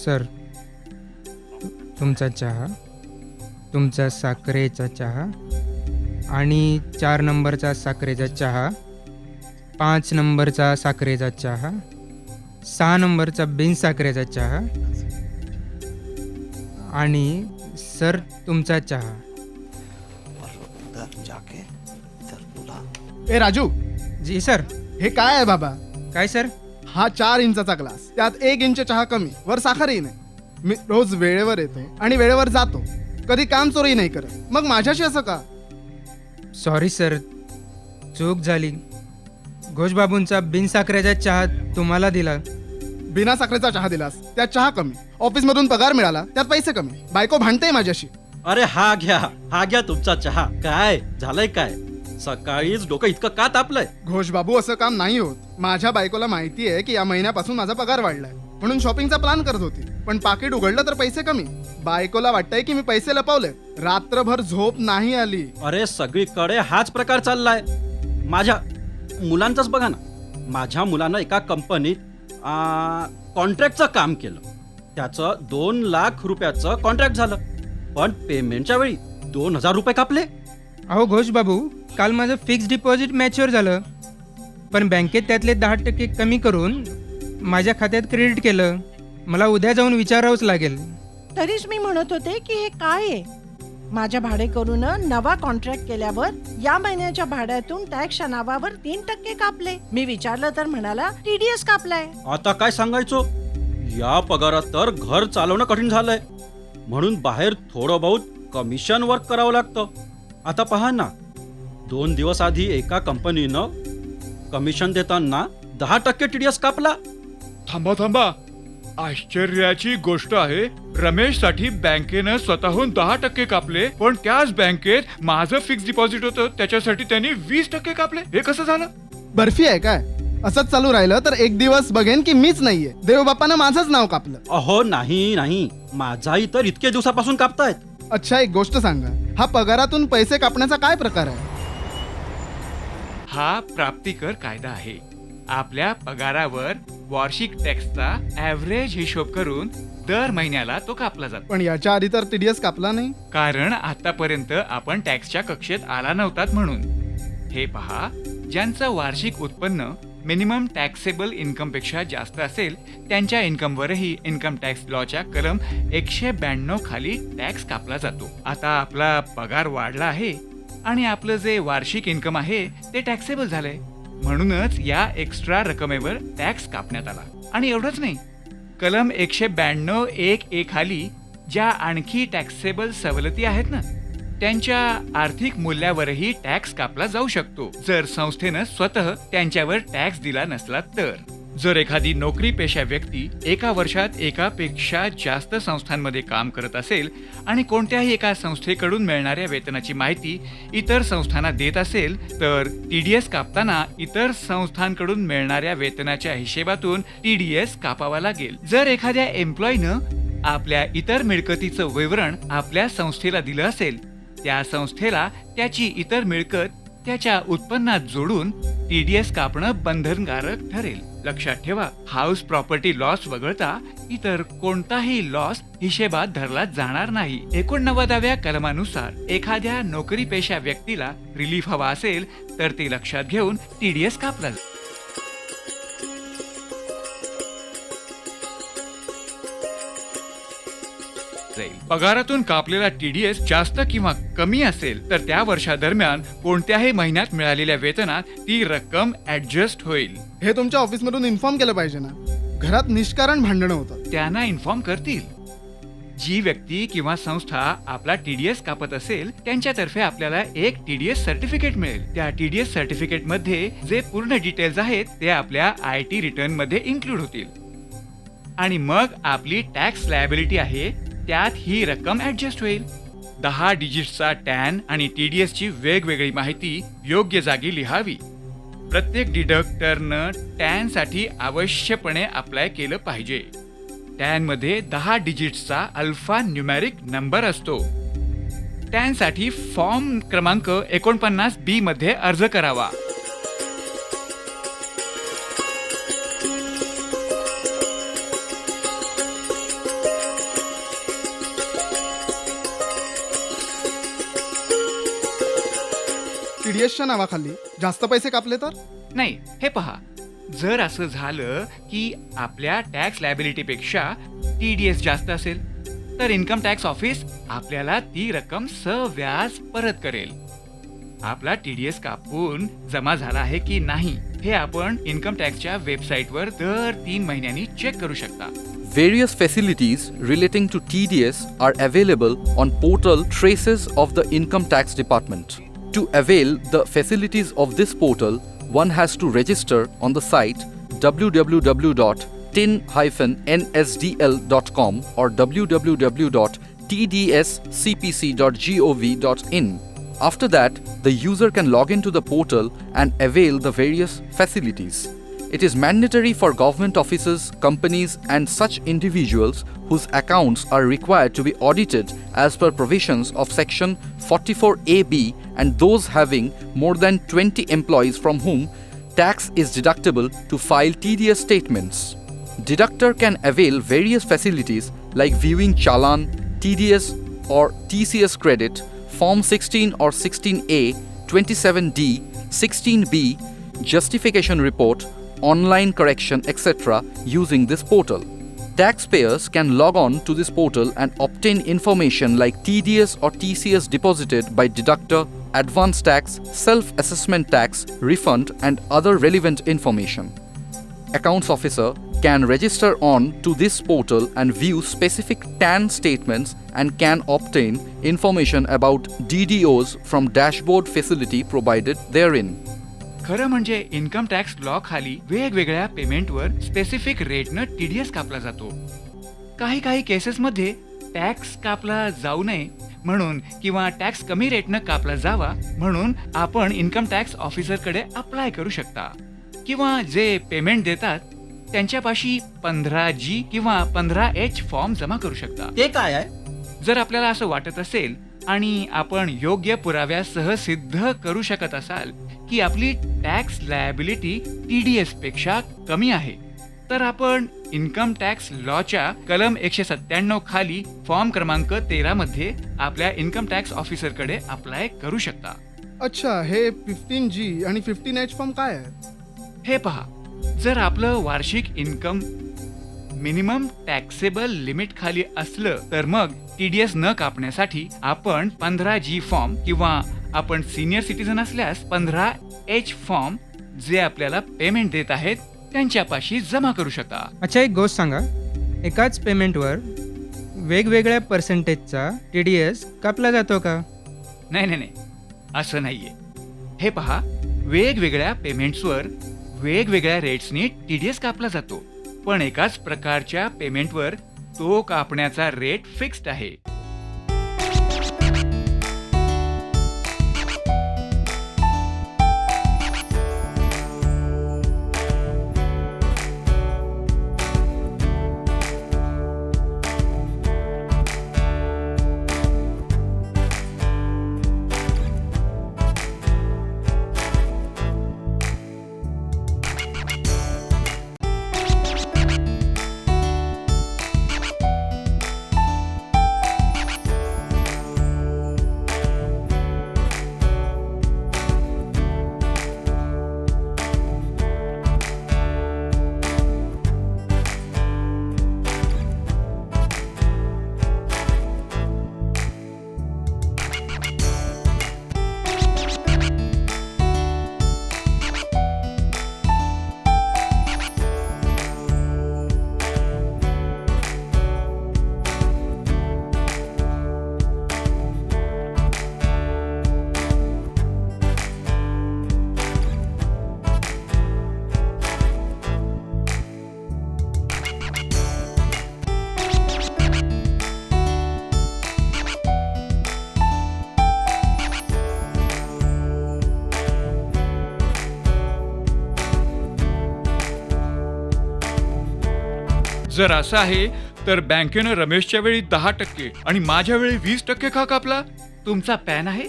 Sir, तुमचा चहा, तुमचा साखरेचा चहा आणि 4 नंबरचा साखरेचा चहा, 5 नंबरचा साखरेचा चहा, 6 नंबरचा बिनसाखरेचा चहा आणि सर तुमचा चहा. ए राजू, जी सर. हे काय आहे बाबा? काय सर? हा 4 इंचाचा ग्लास, त्यात 1 इंच चहा कमी, वर साखरही नाही. मी रोज वेळेवर येतो आणि वेळेवर जातो, कधी काम चोरी नाही करत, मग माझ्याशी असं का? सॉरी सर, चूक झाली. घोषबाबूंचा बिनसाखरेचा चहा तुम्हाला दिला. बिना साखरेचा चहा दिलास, त्यात चहा कमी. ऑफिसमधून पगार मिळाला, त्यात पैसे कमी. बायको भांडते माझ्याशी. अरे हा घ्या तुमचा चहा. काय झालंय काय? सकाळीच डोकं इतकं का तापलंय? घोष बाबू, असं काम नाही होत. माझ्या बायकोला माहिती आहे की या महिन्यापासून माझा पगार वाढलाय, म्हणून शॉपिंगचा प्लॅन करत होती, पण पाकिट उघडलं तर पैसे कमी. बायकोला वाटतंय की मी पैसे लपवले. रात्रभर झोप नाही आली. अरे सगळीकडे हाच प्रकार चाललाय. माझ्या मुलांचंच बघा ना. माझ्या मुलानं एका कंपनीत कॉन्ट्रॅक्टचं काम केलं. त्याचं 2 लाख रुपयाचं कॉन्ट्रॅक्ट झालं, पण पेमेंटच्या वेळी 2,000 रुपये कापले. अहो घोषबाबू, काल माझं फिक्स डिपॉझिट मॅच्युअर झालं, पण बँकेत त्यातले 10% कमी करून माझ्या खात्यात क्रेडिट केलं. मला उद्या जाऊन विचारावंच लागेल. तरीच मी म्हणत होते की हे काय आहे. माझ्या भाडेकरूनं नवा कॉन्ट्रॅक्ट केल्यावर या महिन्याच्या भाड्यातून टॅक्सच्या नावावर 3% कापले. मी विचारलं तर म्हणाला TDS कापलाय. आता काय सांगायचो? या पगारात तर घर चालवणं कठीण झालंय, म्हणून बाहेर थोडं बहुत कमिशन वर्क करावं लागतं. आता पहा ना, 2 दिवस आधी एका कंपनीनं कमिशन देताना 10% TDS कापला. थांबा, आश्चर्याची गोष्ट आहे, रमेशसाठी बँकेनं स्वतःहून 10% कापले, पण त्याच बँकेत माझं फिक्स डिपॉझिट होतं त्याच्यासाठी त्यांनी 20% कापले. हे कसं झालं? बर्फी आहे काय? असंच चालू राहिलं तर एक दिवस बघेन की मीच नाहीये, देवबापानं माझंच नाव कापलं. अहो नाही, माझाही तर इतके दिवसापासून कापतायत. अच्छा, एक गोष्ट सांगा, हा पगारातून पैसे कापण्याचा काय प्रकार आहे? हा प्राप्तिकर कायदा आहे. आपल्या पगारावर वार्षिक टॅक्सचा ॲव्हरेज हिशोब करून दर महिन्याला तो कापला जातो. पण याच्या आधी तर TDS कापला नाही. कारण आतापर्यंत आपण टॅक्सच्या कक्षेत आला नव्हतात म्हणून. हे पहा, ज्यांचं वार्षिक उत्पन्न मिनिमम टॅक्सेबल इन्कम पेक्षा जास्त असेल, त्यांच्या इन्कमवरही इन्कम टॅक्स लॉच्या कलम 192 खाली टॅक्स कापला जातो. आता आपला पगार वाढला आहे आणि आपलं जे वार्षिक इन्कम आहे ते टॅक्सेबल झालंय, म्हणूनच या एक्स्ट्रा रकमेवर टॅक्स कापण्यात आला. आणि एवढंच नाही, कलम 192(1)(a) खाली ज्या आणखी टॅक्सेबल सवलती आहेत ना, त्यांच्या आर्थिक मूल्यावरही टॅक्स कापला जाऊ शकतो, जर संस्थेनं स्वतः त्यांच्यावर टॅक्स दिला नसला तर. जर एखादी नोकरीपेशा व्यक्ती एका वर्षात एकापेक्षा जास्त संस्थांमध्ये काम करत असेल आणि कोणत्याही एका संस्थेकडून मिळणाऱ्या वेतनाची माहिती इतर संस्थांना देत असेल, तर TDS कापताना इतर संस्थांकडून मिळणाऱ्या वेतनाच्या हिशेबातून TDS कापावा लागेल. जर एखाद्या एम्प्लॉईनं आपल्या इतर मिळकतीचं विवरण आपल्या संस्थेला दिलं असेल, त्या संस्थेला त्याची इतर मिळकत त्याच्या उत्पन्नात जोडून TDS कापणं बंधनकारक ठरेल. लक्षात ठेवा, हाऊस प्रॉपर्टी लॉस वगळता इतर कोणताही लॉस हिशेबात धरला जाणार नाही. 89व्या कलमानुसार एखाद्या नोकरीपेशा व्यक्तीला रिलीफ हवा असेल तर ते लक्षात घेऊन TDS कापला जाईल. पगारातून कापलेला TDS जास्त किंवा कमी असेल तर त्या वर्षादरम्यान कोणत्याही महिन्यात मिळालेल्या वेतनात ती रक्कम ऍडजस्ट होईल. हे तुमच्या ऑफिसमधून इन्फॉर्म केलं पाहिजे ना. घरात निष्कारण भांडणं होतात. त्यांना इन्फॉर्म करतील. जी व्यक्ती किंवा संस्था आपला TDS कापत असेल त्यांच्यातर्फे आपल्याला एक TDS सर्टिफिकेट मिळेल. त्या TDS सर्टिफिकेट मध्ये जे पूर्ण डिटेल्स आहेत ते आपल्या IT रिटर्न मध्ये इन्क्लूड होतील आणि मग आपली टॅक्स लायबिलिटी आहे त्यात ही रक्कम ऍडजस्ट होईल. 10 डिजिटचा टॅन आणि TDS ची वेगवेगळी माहिती योग्य जागी लिहावी. प्रत्येक डिडक्टरनं टॅनसाठी आवश्यकपणे अप्लाय केलं पाहिजे. टॅनमध्ये 10 डिजिट्सचा अल्फा न्यूमॅरिक नंबर असतो. टॅनसाठी फॉर्म क्रमांक 49B मध्ये अर्ज करावा. TDSच्या नावाखाली जास्त पैसे कापले तर? नाही, हे पहा, जर असं झालं की आपल्या टॅक्स लायबिलिटीपेक्षा TDS जास्त असेल तर इन्कम टॅक्स ऑफिस आपल्याला ती रक्कम सव्याज परत करेल. आपला TDS कापून जमा झाला आहे की नाही हे आपण इन्कम टॅक्सच्या वेबसाईटवर दर 3 महिन्यांनी चेक करू शकता. Various facilities relating to TDS are available on portal Traces of the Income Tax Department. To avail the facilities of this portal, one has to register on the site www.tin-nsdl.com or www.tdscpc.gov.in. After that, the user can log into the portal and avail the various facilities. It is mandatory for government offices, companies, and such individuals whose accounts are required to be audited as per provisions of Section 44AB and those having more than 20 employees from whom tax is deductible to file TDS statements. Deductor can avail various facilities like viewing challan, TDS or TCS credit, Form 16 or 16A, 27D, 16B, justification report, online correction, etc. using this portal. Taxpayers can log on to this portal and obtain information like TDS or TCS deposited by deductor, advance tax, self-assessment tax, refund, and other relevant information. Accounts officer can register on to this portal and view specific TAN statements and can obtain information about DDOs from dashboard facility provided therein. खरं म्हणजे income tax law खाली वेगवेगळ्या पेमेंटवर specific रेटनं TDS कापला जातो. काही केसेसमध्ये tax कापला जाऊ नये म्हणून किंवा टॅक्स कमी रेटनं कापला जावा म्हणून आपण इन्कम टॅक्स ऑफिसरकडे अप्लाय करू शकता किंवा जे पेमेंट देतात त्यांच्यापाशी 15G किंवा 15H फॉर्म जमा करू शकता. ते काय आहे? जर आपल्याला असं वाटत असेल आणि आपण योग्य पुराव्यासह सिद्ध करू शकत असाल की आपली टॅक्स लायबिलिटी TDS पेक्षा कमी आहे तर आपण इन्कम टॅक्स लॉच्या कलम 197 खाली फॉर्म क्रमांक 13 मध्ये आपल्या इन्कम टॅक्स ऑफिसरकडे अप्लाय करू शकता. अच्छा, हे 15G आणि 15H फॉर्म काय आहेत? हे पहा, जर आपलं वार्षिक इन्कम मिनिमम टॅक्सेबल लिमिट खाली असलं तर मग TDS न कापण्यासाठी आपण 15G फॉर्म किंवा आपण सिनियर सिटीजन असल्यास 15H फॉर्म जे आपल्याला पेमेंट देत आहेत त्यांच्यापाशी जमा करू शकता. अच्छा, एक गोष्ट सांगा, एकाच पेमेंटवर वेगवेगळ्या पर्सेंटेजचा TDS कापला जातो का? नाही, असं नाहीये. हे पहा, वेगवेगळ्या पेमेंट्सवर वेगवेगळ्या रेट्सनी TDS कापला जातो पण एकाच प्रकारच्या पेमेंटवर तो कापण्याचा रेट फिक्स्ड आहे. जर असं आहे तर बँकेनं रमेशच्या वेळी 10% आणि माझ्या वेळी 20% का कापला? तुमचा पॅन आहे?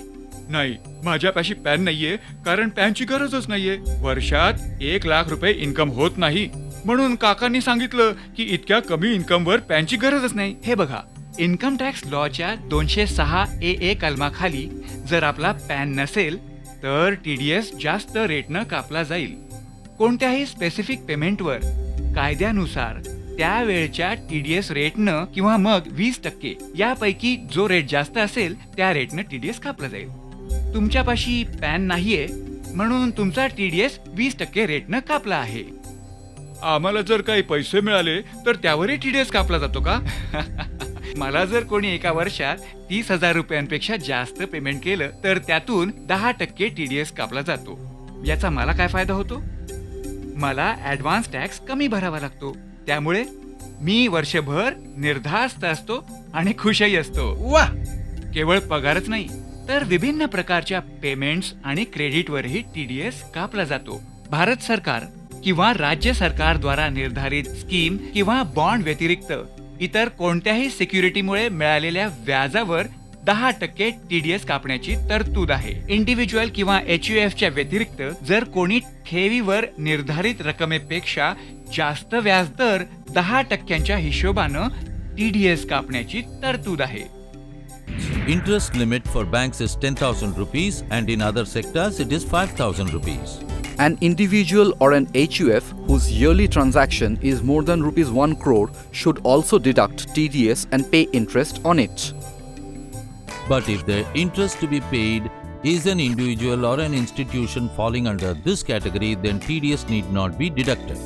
नाही, माझ्यापाशी पॅन नाहीये, कारण पॅनची गरजच नाहीये. वर्षात 1 लाख रुपये इन्कम होत नाही, म्हणून काकांनी सांगितलं की इतक्या कमी इन्कमवर पॅनची गरजच नाही. हे बघा, इन्कम टॅक्स लॉच्या 206A कलमाखाली जर आपला पॅन नसेल तर TDS जास्त रेटनं कापला जाईल. कोणत्याही स्पेसिफिक पेमेंटवर कायद्यानुसार त्यावेळच्या TDS रेटनं किंवा मग 20% यापैकी जो रेट जास्त असेल त्या रेटनं TDS कापला जाईल. तुमच्यापाशी पॅन नाहीये म्हणून तुमचा TDS 20% रेटनं कापला आहे. आम्हाला जर काही पैसे मिळाले तर त्यावरही TDS कापला जातो का? मला जर कोणी एका वर्षात 30,000 रुपयांपेक्षा जास्त पेमेंट केलं तर त्यातून 10% TDS कापला जातो. याचा मला काय फायदा होतो? मला ऍडव्हान्स टॅक्स कमी भरावा लागतो. त्यामुळे मी वर्षभर निर्धास्त असतो आणि खुशही असतो. वा, केवळ पगारच नाही तर विभिन्न प्रकारच्या पेमेंट्स आणि क्रेडिटवरही TDS कापला जातो. भारत सरकार किंवा राज्य सरकारद्वारा निर्धारित स्कीम किंवा बॉन्ड व्यतिरिक्त इतर कोणत्याही सिक्युरिटीमुळे मिळालेल्या व्याजावर 10% TDS कापण्याची तरतूद आहे. इंडिव्हिज्युअल किंवा HUFच्या व्यतिरिक्त जर कोणी ठेवीवर निर्धारित रकमेपेक्षा जास्त व्याजदर 10% हिशोबानं TDS कापण्याची तरतूद आहे. Interest limit for banks is 10,000 rupees and in other sectors it is 5,000 rupees. An individual or an HUF whose yearly transaction is more than rupees 1 crore should also deduct TDS and pay interest on it. But if the interest to be paid is an individual or an institution falling under this category, then TDS need not be deducted.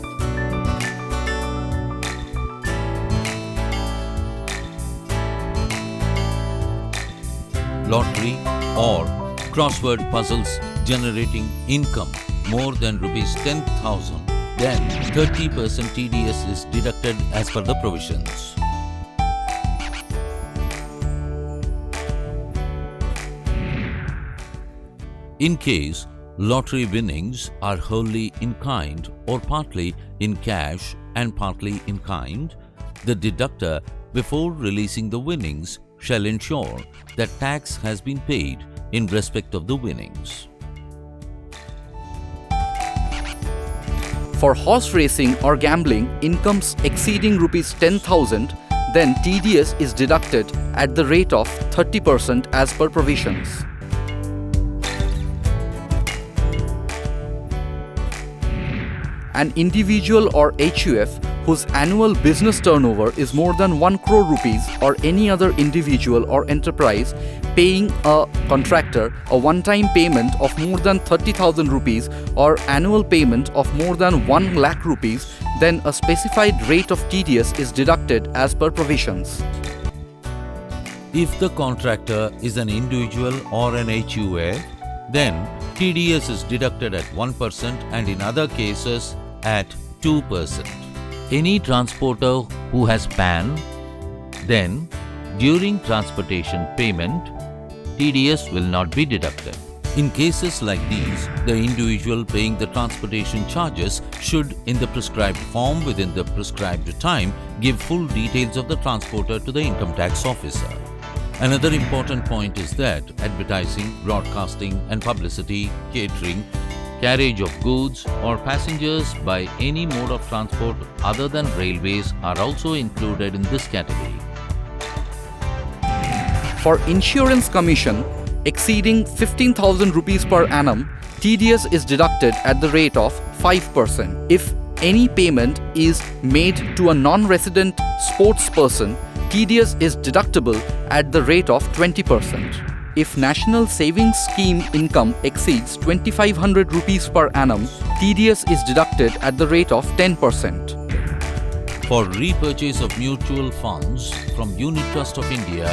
Lottery or crossword puzzles generating income more than rupees 10,000, then 30% TDS is deducted as per the provisions. In case lottery winnings are wholly in kind or partly in cash and partly in kind, the deductor before releasing the winnings shall ensure that tax has been paid in respect of the winnings. For horse racing or gambling incomes exceeding rupees 10,000, then TDS is deducted at the rate of 30% as per provisions. An individual or HUF whose annual business turnover is more than 1 crore rupees or any other individual or enterprise paying a contractor a one-time payment of more than 30,000 rupees or annual payment of more than 1 lakh rupees, then a specified rate of TDS is deducted as per provisions. If the contractor is an individual or an HUF, then TDS is deducted at 1% and in other cases at 2%. Any transporter who has PAN, then during transportation payment, TDS will not be deducted. In cases like these, the individual paying the transportation charges should, in the prescribed form within the prescribed time, give full details of the transporter to the income tax officer. Another important point is that advertising, broadcasting and publicity, catering, carriage of goods or passengers by any mode of transport other than railways are also included in this category. For insurance commission exceeding 15,000 rupees per annum, TDS is deducted at the rate of 5%. If any payment is made to a non-resident sports person, TDS is deductible at the rate of 20%. If National Savings Scheme income exceeds 2,500 rupees per annum, TDS is deducted at the rate of 10%. For repurchase of mutual funds from Unit Trust of India,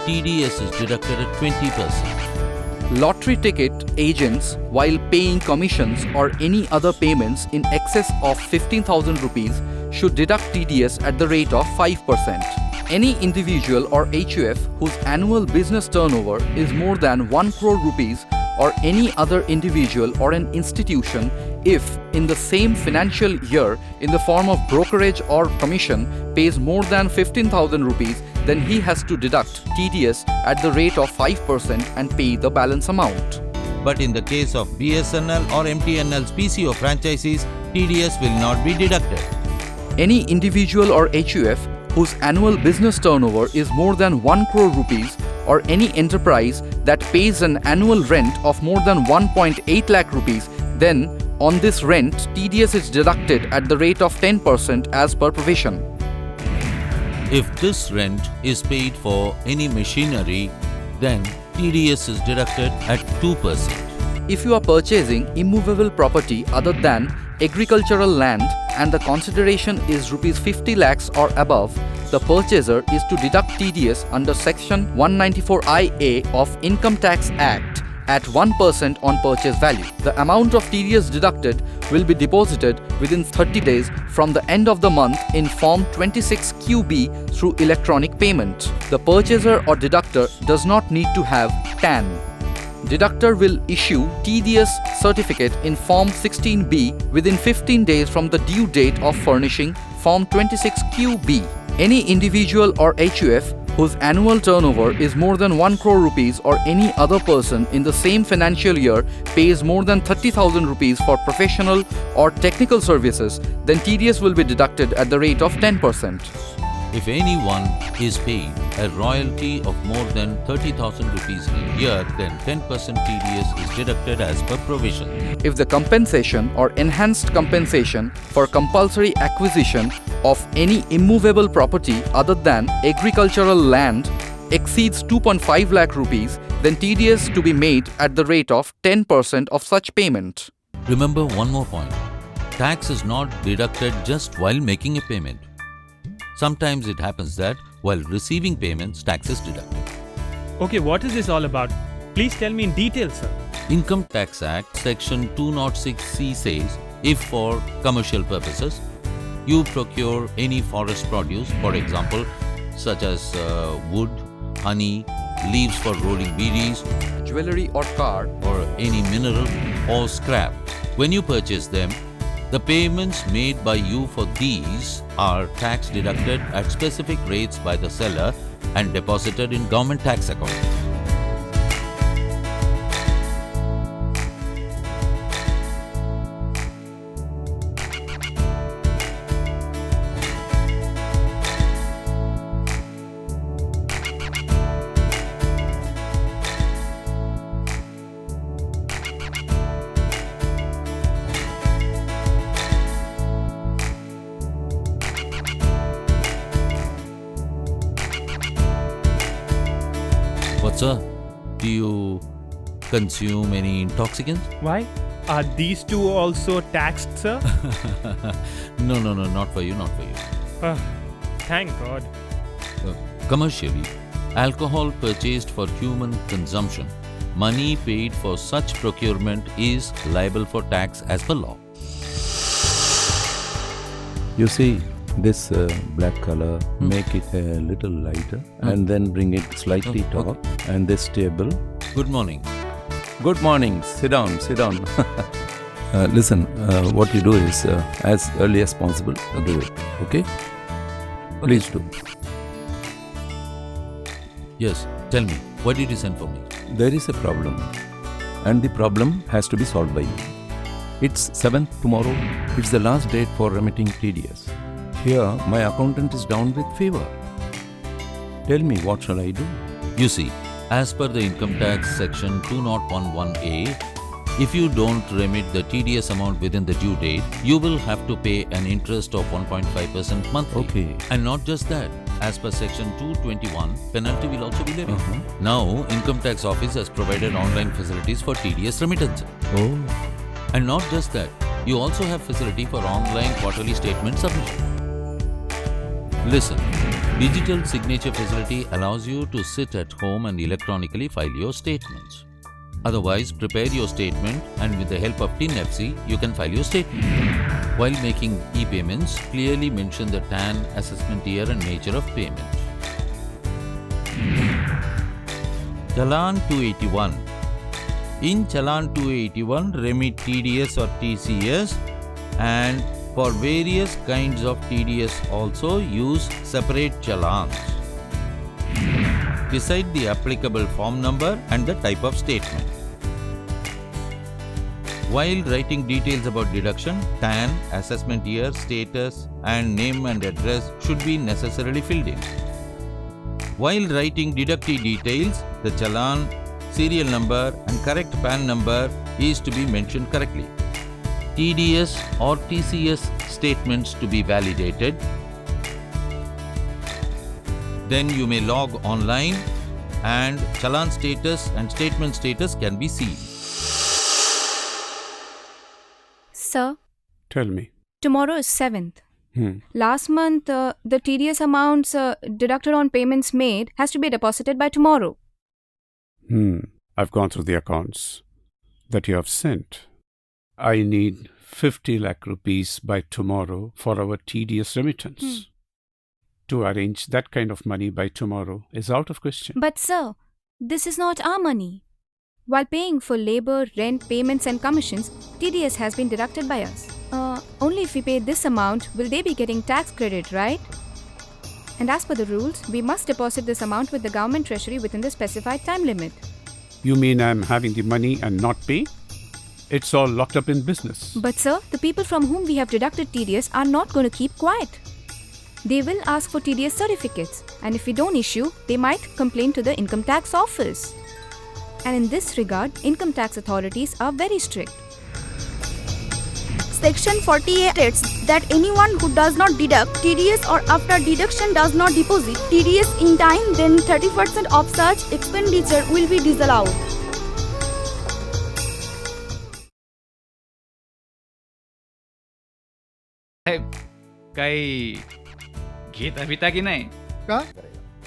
TDS is deducted at 20%. Lottery ticket agents, while paying commissions or any other payments in excess of 15,000 rupees, should deduct TDS at the rate of 5%. Any individual or HUF whose annual business turnover is more than 1 crore rupees or any other individual or an institution if, in the same financial year, in the form of brokerage or commission, pays more than 15,000 rupees, then he has to deduct TDS at the rate of 5% and pay the balance amount. But in the case of BSNL or MTNL's PCO franchisees, TDS will not be deducted. Any individual or HUF whose annual business turnover is more than 1 crore rupees, or any enterprise that pays an annual rent of more than 1.8 lakh rupees, then on this rent, TDS is deducted at the rate of 10% as per provision. If this rent is paid for any machinery, then TDS is deducted at 2%. If you are purchasing immovable property other than agricultural land and the consideration is rupees 50 lakhs or above, the purchaser is to deduct TDS under section 194IA of Income Tax Act at 1% on purchase value. The amount of TDS deducted will be deposited within 30 days from the end of the month in Form 26QB through electronic payment. The purchaser or deductor does not need to have TAN. Deductor will issue TDS certificate in Form 16B within 15 days from the due date of furnishing Form 26QB. Any individual or HUF whose annual turnover is more than 1 crore rupees or any other person in the same financial year pays more than 30,000 rupees for professional or technical services, then TDS will be deducted at the rate of 10%. If anyone is paid a royalty of more than 30,000 rupees a year, then 10% TDS is deducted as per provision. If the compensation or enhanced compensation for compulsory acquisition of any immovable property other than agricultural land exceeds 2.5 lakh rupees, then TDS to be made at the rate of 10% of such payment. Remember one more point. Tax is not deducted just while making a payment. Sometimes it happens that while receiving payments, tax is deducted. Okay, what is this all about? Please tell me in detail, sir. Income Tax Act Section 206C says, if for commercial purposes, you procure any forest produce, for example, such as wood, honey, leaves for rolling beedies, Jewelry or car, or any mineral or scrap. When you purchase them, the payments made by you for these are tax deducted at specific rates by the seller and deposited in government tax account. What, sir? Do you consume any intoxicants? Why? Are these two also taxed, sir? No, not for you, not for you. Thank God. Commercially, alcohol purchased for human consumption, money paid for such procurement is liable for tax as per law. You see, this black color, make it a little lighter and then bring it slightly top. And this table. Good morning. Good morning. Sit down, sit down. Listen, what you do is, as early as possible, do it. Okay? Please do. Yes, tell me, why did you send for me? There is a problem, and the problem has to be solved by you. It's 7th tomorrow. It's the last date for remitting TDS. Here, my accountant is down with fever. Tell me, what shall I do? You see, as per the Income Tax Section 2011A, if you don't remit the TDS amount within the due date, you will have to pay an interest of 1.5% monthly. Okay. And not just that, as per Section 221, penalty will also be levied. Now, Income Tax Office has provided online facilities for TDS remittance. Oh. And not just that, you also have facility for online quarterly statement submission. Listen, digital signature facility allows you to sit at home and electronically file your statements. Otherwise, prepare your statement and with the help of TIN-FC, you can file your statement. While making e-payments, clearly mention the TAN, assessment year and nature of payment. Challan 281 In Challan 281, remit TDS or TCS, and for various kinds of TDS also use separate challans. Decide the applicable form number and the type of statement. While writing details about deduction, TAN, assessment year, status, and name and address should be necessarily filled in. While writing deductee details, the challan, serial number, and correct PAN number is to be mentioned correctly. TDS or TCS statements to be validated. Then you may log online and challan status and statement status can be seen. Sir, Tell me. tomorrow is 7th. Hmm. Last month, the TDS amounts deducted on payments made has to be deposited by tomorrow. I've gone through the accounts that you have sent. I need 50 lakh rupees by tomorrow for our TDS remittance. To arrange that kind of money by tomorrow is out of question. But sir, this is not our money. While paying for labor, rent, payments and commissions, TDS has been deducted by us. Only if we pay this amount will they be getting tax credit, right? And as per the rules, we must deposit this amount with the government treasury within the specified time limit. You mean I'm having the money and not pay? It's all locked up in business. But sir, the people from whom we have deducted TDS are not going to keep quiet. They will ask for TDS certificates, and if we don't issue, they might complain to the income tax office. And in this regard, income tax authorities are very strict. Section 48 states that anyone who does not deduct TDS or after deduction does not deposit TDS in time, then 30% of such expenditure will be disallowed. साहेब, काही घेता बिता की नाही? का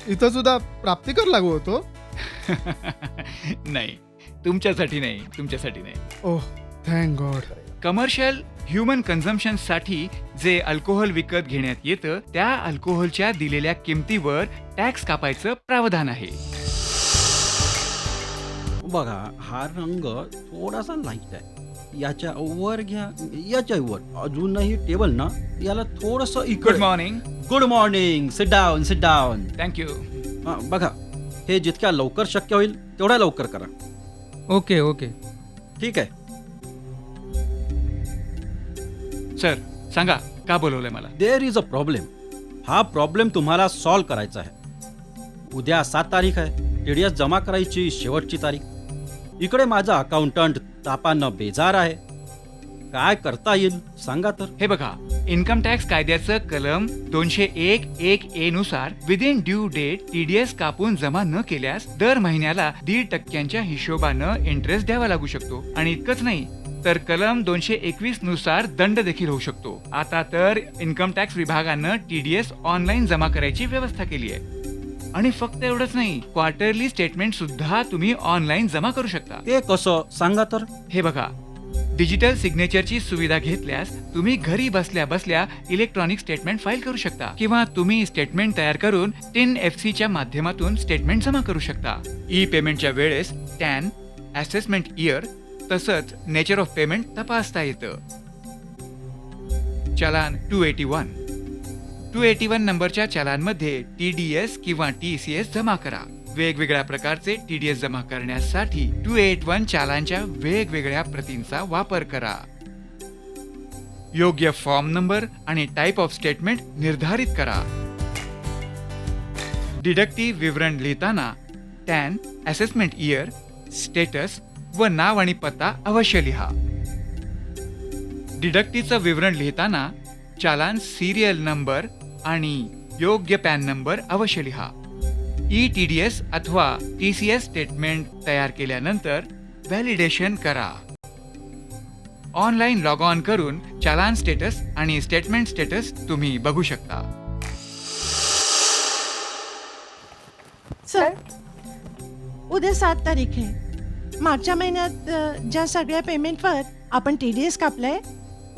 इथं सुद्धा प्राप्तिकर लागू होतो? नाही, तुमच्यासाठी नाही. ओह थँक गॉड. कमर्शियल ह्युमन कन्झम्पशनसाठी जे अल्कोहोल विकत घेण्यात येतं त्या अल्कोहोलच्या दिलेल्या किमतीवर टॅक्स कापायचं प्रावधान आहे. बघा, हा रंग थोडासा लाईट आहे. याच्या वर घ्या, याच्या वर अजूनही टेबल ना, याला थोडस good morning. Good morning. Sit down, sit down. Thank you. बघा, हे जितक्या लवकर शक्य होईल तेवढ्या लवकर करा. Okay okay. ठीक आहे. सर, सांगा का बोलवलंय मला? There is a problem. हा प्रॉब्लेम तुम्हाला सॉल्व्ह करायचा आहे. उद्या 7 तारीख आहे. टीडीएस जमा करायची शेवटची तारीख. इकडे माझा अकाउंटंट तापानं बेजार आहे. काय करता येईल सांगा तर. हे बघा, इन्कम टॅक्स कायद्याचं कलम 201(1)(a) नुसार विदिन ड्यू डेट टीडीएस कापून जमा न केल्यास दर महिन्याला 1.5% हिशोबानं इंटरेस्ट द्यावा लागू शकतो. आणि इतकंच नाही तर कलम 221 नुसार दंड देखील होऊ शकतो. आता तर इन्कम टॅक्स विभागानं टीडीएस ऑनलाईन जमा करायची व्यवस्था केली आहे. आणि फक्त एवढंच नाही, क्वार्टरली स्टेटमेंट सुद्धा तुम्ही ऑनलाईन जमा करू शकता. ते कसं सांगा तर. हे बघा, डिजिटल सिग्नेचरची सुविधा घेतल्यास तुम्ही घरी बसल्या बसल्या इलेक्ट्रॉनिक स्टेटमेंट फाईल करू शकता किंवा तुम्ही स्टेटमेंट तयार करून TIN-FC च्या माध्यमातून स्टेटमेंट जमा करू शकता. ई पेमेंटच्या वेळेस टॅन, असेसमेंट इयर तसंच नेचर ऑफ पेमेंट तपासता येतं. चलान 281 नंबरच्या चलानमध्ये TDS किंवा TCS जमा करा. वेगवेगळ्या प्रकारचे TDS जमा करण्यासाठी 281 चालांच्या वेगवेगळ्या प्रतींचा वापर करा. योग्य फॉर्म नंबर आणि टाइप ऑफ स्टेटमेंट निर्धारित करा. डिडक्टिव्ह विवरण लिहिताना टॅन, असेसमेंट इयर, स्टेटस व नाव आणि पत्ता अवश्य लिहा. डिडक्टिव्हचं विवरण लिहिताना चालान सिरियल नंबर आणि योग्य पॅन नंबर अवश्य लिहा. TDS अथवा TCS स्टेटमेंट तयार केल्यानंतर व्हॅलिडेशन करा. ऑनलाईन लॉग ऑन करून चालान स्टेटस आणि स्टेटमेंट स्टेटस तुम्ही बघू शकता. सर, उद्या 7 तारीख आहे. मागच्या महिन्यात ज्या सगळ्या पेमेंटवर आपण TDS कापलाय,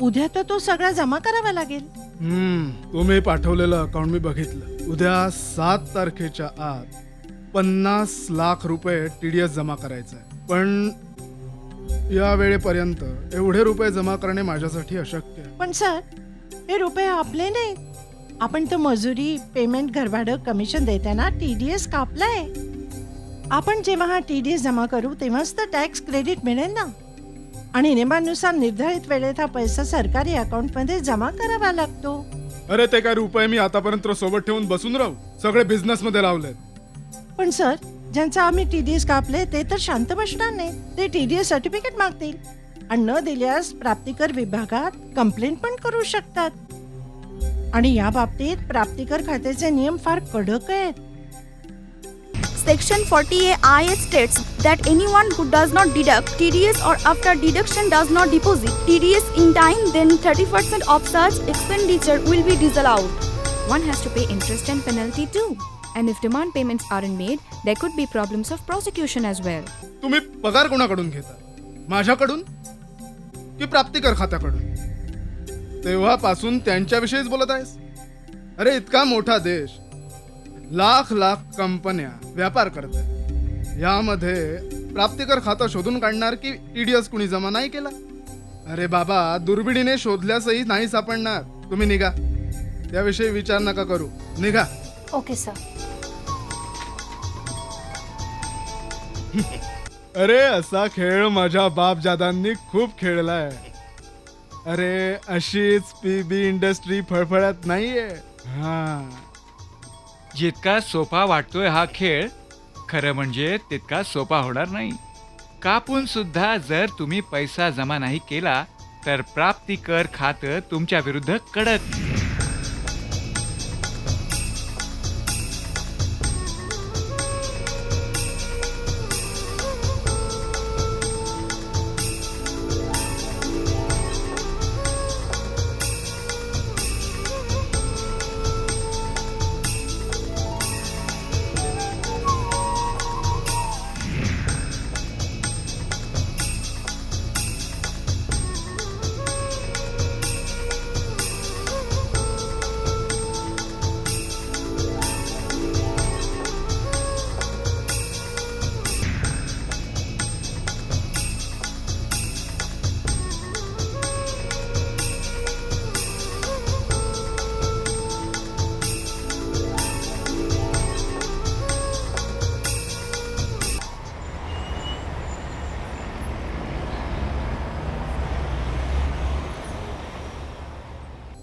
उद्या तर तो सगळा जमा करावा लागेल. तुम्ही पाठवलेलं अकाउंट मी बघितलं. उद्या 7 तारखेच्या आत 50 लाख रुपये TDS जमा करायचा आहे. पण या वेळेपर्यंत एवढे रुपये जमा करणे माझ्यासाठी अशक्य आहे. पण सर, हे रुपये आपले नाहीत. आपण तर मजुरी, पेमेंट, घरभाडं, कमिशन देताना TDS कापलाय. आपण जेव्हा हा TDS जमा करू तेव्हाच तर टॅक्स क्रेडिट मिळेल ना. आणि नियमानुसार निर्धारित वेळेत हा पैसा सरकारी अकाउंटमध्ये जमा करावा लागतो. अरे ते काय रुपये मी आतापर्यंत सोबत ठेवून बसून राहू? सगळे बिझनेस मध्ये लावलेत. पण सर, ज्यांचा आम्ही TDS कापले ते तर शांत बसणार नाही. ते TDS सर्टिफिकेट मागतील आणि न दिल्यास प्राप्तिकर विभागात कंप्लेंट पण करू शकतात. आणि या बाबतीत प्राप्तिकर खात्याचे नियम फार कडक आहेत. Section 40A states that anyone who does not deduct TDS or after deduction does not deposit TDS in time, then 30% of such expenditure will be disallowed. One has to pay interest and penalty too. And if demand payments aren't made, there could be problems of prosecution as well. तुम्ही पगार कोणाकडून घेता? माझ्याकडून की प्राप्तिकर खात्याकडून? तेव्हापासून त्यांच्याविषयीच बोलत आहेस? अरे इतका मोठा देश, लाख लाख कंपन्या व्यापार करतात. यामध्ये प्राप्तिकर खातं शोधून काढणार की TDS कुणी जमा नाही केला? अरे बाबा, दुर्बिणीने शोधल्यासही नाही सापडणार. तुम्ही निघा, त्याविषयी विचार नका करू. निघा. Okay, sir. अरे असा खेळ माझ्या बापजादांनी खूप खेळलाय. अरे अशीच PB इंडस्ट्री फळफळत नाहीये. हा, जितका सोपा वाटतोय हा खेळ, खरं म्हणजे तितका सोपा होणार नाही. कापून सुद्धा जर तुम्ही पैसा जमा नाही केला तर प्राप्तिकर खातं तुमच्या विरुद्ध कडक.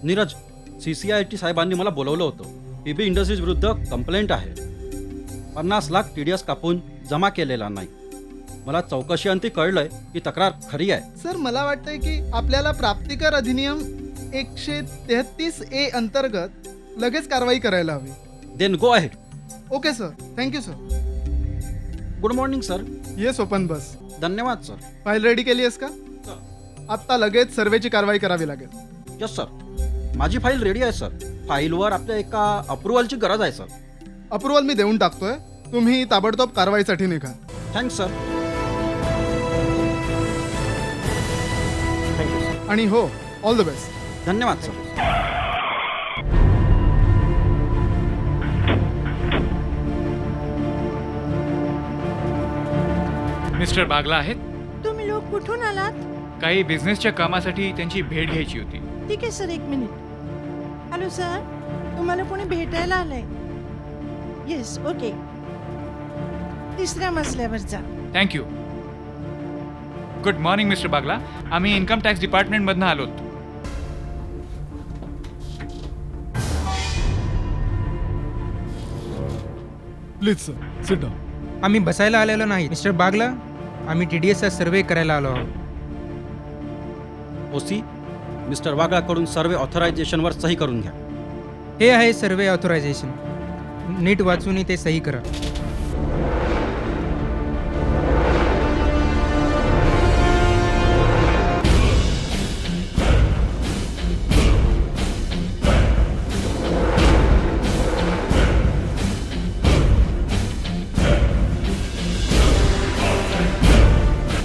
नीरज, CCIT साहेबांनी मला बोलवलं होतं. PB इंडस्ट्रीज विरुद्ध कंप्लेंट आहे. 50 लाख TDS कापून जमा केलेला नाही. मला चौकशी अंती कळलंय की तक्रार खरी आहे. सर मला वाटतंय की आपल्याला प्राप्तिकर अधिनियम 133A अंतर्गत लगेच कारवाई करायला हवी. Then go ahead. Okay sir, thank you sir. Good morning sir. Yes, open बस. धन्यवाद सर. फाईल रेडी केली आहेस का? आत्ता लगेच सर्वेची कारवाई करावी लागेल. यस सर, माझी फाईल रेडी आहे सर. फाईलवर आपल्या एका अप्रुव्हलची गरज आहे सर. अप्रुव्हल मी देऊन टाकतोय. तुम्ही ताबडतोब कारवाईसाठी निघा. Thanks sir. Thank you sir. आणि हो, ऑल द बेस्ट. धन्यवाद सर. मिस्टर बागला आहेत? तुम्ही लोक कुठून आलात? काही बिझनेसच्या कामासाठी त्यांची भेट घ्यायची होती. ठीक आहे सर, 1 मिनिट. हॅलो सर, तुम्हाला कोणी भेटायला आलंय? Yes, okay. 3ऱ्या मजल्यावर जा. Thank you. Good morning mister Bagla. आम्ही इन्कम टॅक्स डिपार्टमेंटमधनं आलोत. Please sir, sit down. आम्ही बसायला आलेलो नाही मिस्टर बागला. आम्ही TDSचा सर्वे करायला आलो आहोत. OC, मिस्टर वागळाकडून सर्वे ऑथरायझेशनवर सही करून घ्या. हे आहे सर्वे ऑथरायझेशन. नीट वाचून ते सही करा.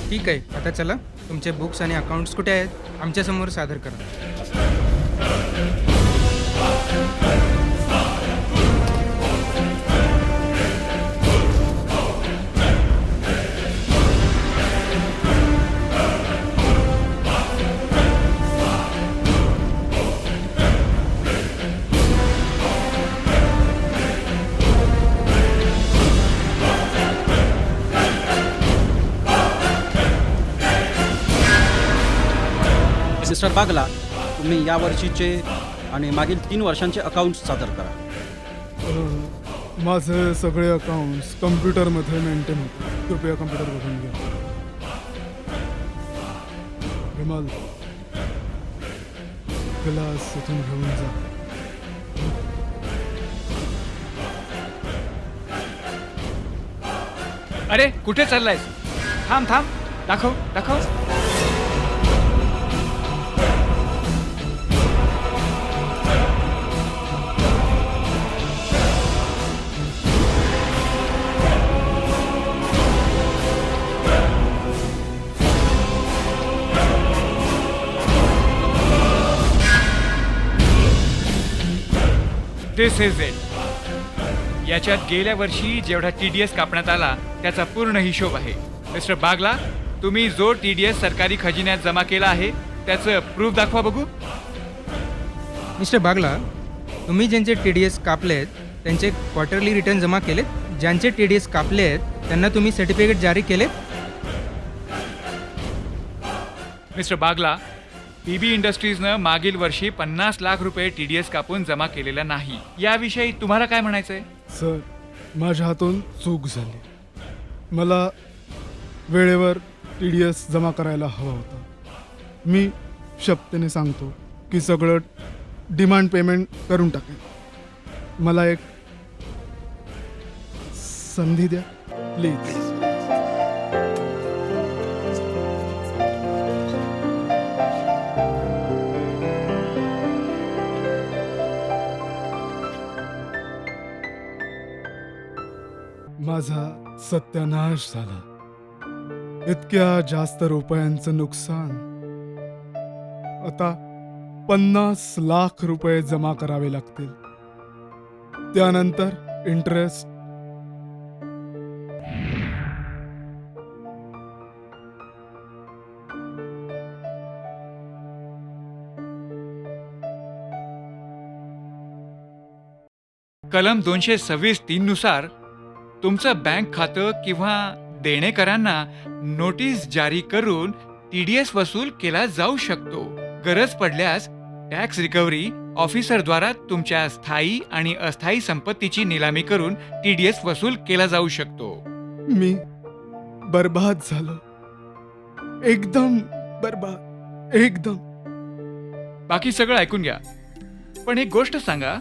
ठीक आहे, आता चला. तुमचे बुक्स आणि अकाउंट्स कुठे आहेत? आमच्यासमोर सादर करा. मिस्टर बागला, तुम्ही या वर्षीचे आणि मागील 3 वर्षांचे अकाउंट्स सादर करा. माझे सगळे अकाउंट्स कम्प्युटरमध्ये मेंटेन होते. कृपया कम्प्युटर बघून घ्या. विमल, ग्लास इथून घेऊन जा. अरे कुठे चाललायस? थांब थांब, दाखव दाखव. दिस इज इट. याच्यात गेल्या वर्षी जेवढा TDS कापण्यात आला त्याचा पूर्ण हिशोब आहे. मिस्टर बागला, तुम्ही जो TDS सरकारी खजिन्यात जमा केला आहे त्याचं प्रूफ दाखवा बघू. मिस्टर बागला, तुम्ही ज्यांचे TDS कापलेत त्यांचे क्वार्टरली रिटर्न जमा केलेत? ज्यांचे TDS कापले आहेत त्यांना तुम्ही सर्टिफिकेट जारी केलेत? मिस्टर बागला, PB इंडस्ट्रीजनं मागील वर्षी 50 लाख रुपये TDS कापून जमा केलेला नाही. याविषयी तुम्हाला काय म्हणायचंय? सर, माझ्या हातून चूक झाली. मला वेळेवर TDS जमा करायला हवा होता. मी शपथेने सांगतो की सगळं डिमांड पेमेंट करून टाकेन. मला एक संधी द्या प्लीज. माझा सत्यानाश झाला. इतक्या जास्त रुपयांचं नुकसान. आता 50 लाख रुपये जमा करावे लागतील. त्यानंतर इंटरेस्ट. कलम 226(3) नुसार तुमचं बँक खातं किंवा देणेकरांना नोटीस जारी करून TDS वसूल केला जाऊ शकतो. गरज पडल्यास टॅक्स रिकव्हरी ऑफिसरद्वारा तुमच्या स्थायी आणि अस्थायी संपत्तीची निलामी करून TDS वसूल केला जाऊ शकतो. मी बर्बाद झालो. एकदम बर्बाद. एकदम. बाकी सगळं ऐकून घ्या, पण एक गोष्ट सांगा,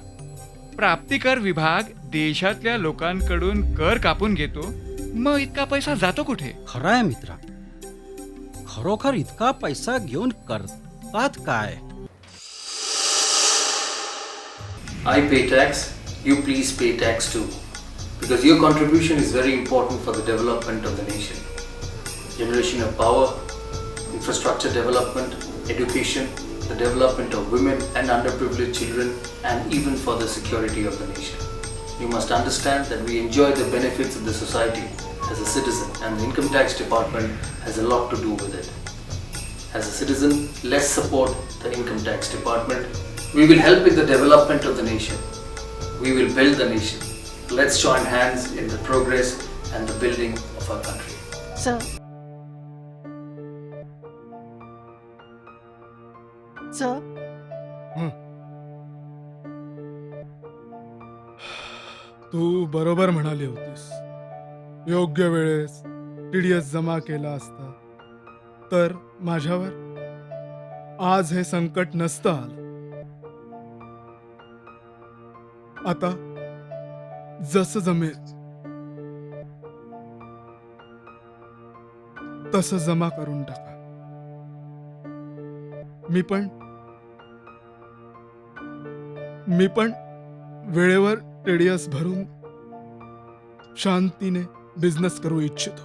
प्राप्तिकर विभाग देशातल्या लोकांकडून कर कापून घेतो, मग इतका पैसा जातो कुठे? खरं आहे मित्रा, खरोखर इतका पैसा घेऊन करतात काय? I pay tax, you please pay tax too, because your contribution is very important for the development of the nation. Generation of power, infrastructure development, education, the development of women and underprivileged children, and even for the security of the nation. You must understand that we enjoy the benefits of the society as a citizen, and the income tax department has a lot to do with it. As a citizen, let's support the income tax department. We will help in the development of the nation. We will build the nation. Let's join hands in the progress and the building of our country. Sir. Sir. तू बरोबर म्हणाली होतीस. योग्य वेळेस TDS जमा केला असता तर माझ्यावर आज हे संकट नसतं आलं. आता जसं जमेल तसं जमा करून टाका. मी पण वेळेवर TDS भरून शांतीने बिझनेस करू इच्छितो.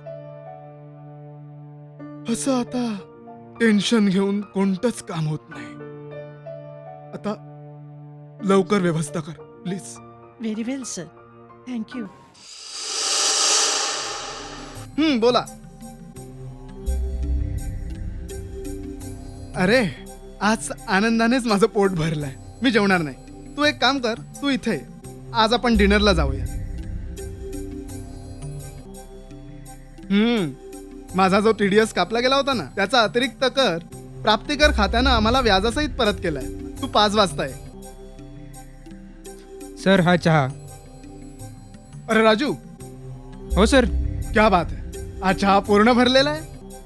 असं आता टेन्शन घेऊन कोणतंच काम होत नाही. आता लवकर व्यवस्था कर please. Very well sir. Thank you. बोला. अरे आज आनंदानेच माझं पोट भरलंय. मी जेवणार नाही. तू एक काम कर, तू इथे ये. आज आपण डिनरला जाऊया. माझा जो TDS कापला गेला होता ना त्याचा अतिरिक्त कर प्राप्तिकर खात्यानं आम्हाला व्याजासहित परत केलाय. तू 5 वाजता ये. सर हा चहा. अरे राजू, हो सर. क्या बात है, हा चहा पूर्ण भरलेला आहे.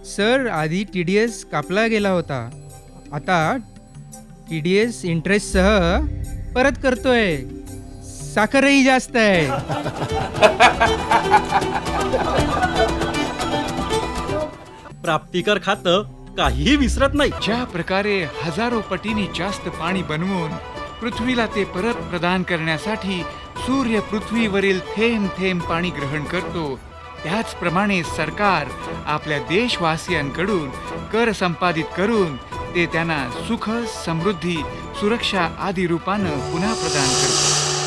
सर आधी TDS कापला गेला होता, आता TDS इंटरेस्टसह परत करतोय. साखरही जास्त आहे. प्राप्तिकर खातं काहीही विसरत नाही. ज्या प्रकारे हजारो पटीने जास्त पाणी बनवून पृथ्वीला ते परत प्रदान करण्यासाठी सूर्य पृथ्वीवरील थेंब थेंब पाणी ग्रहण करतो, त्याचप्रमाणे सरकार आपल्या देशवासियांकडून कर संपादित करून ते त्यांना सुख, समृद्धी, सुरक्षा आदी रूपानं पुन्हा प्रदान करते.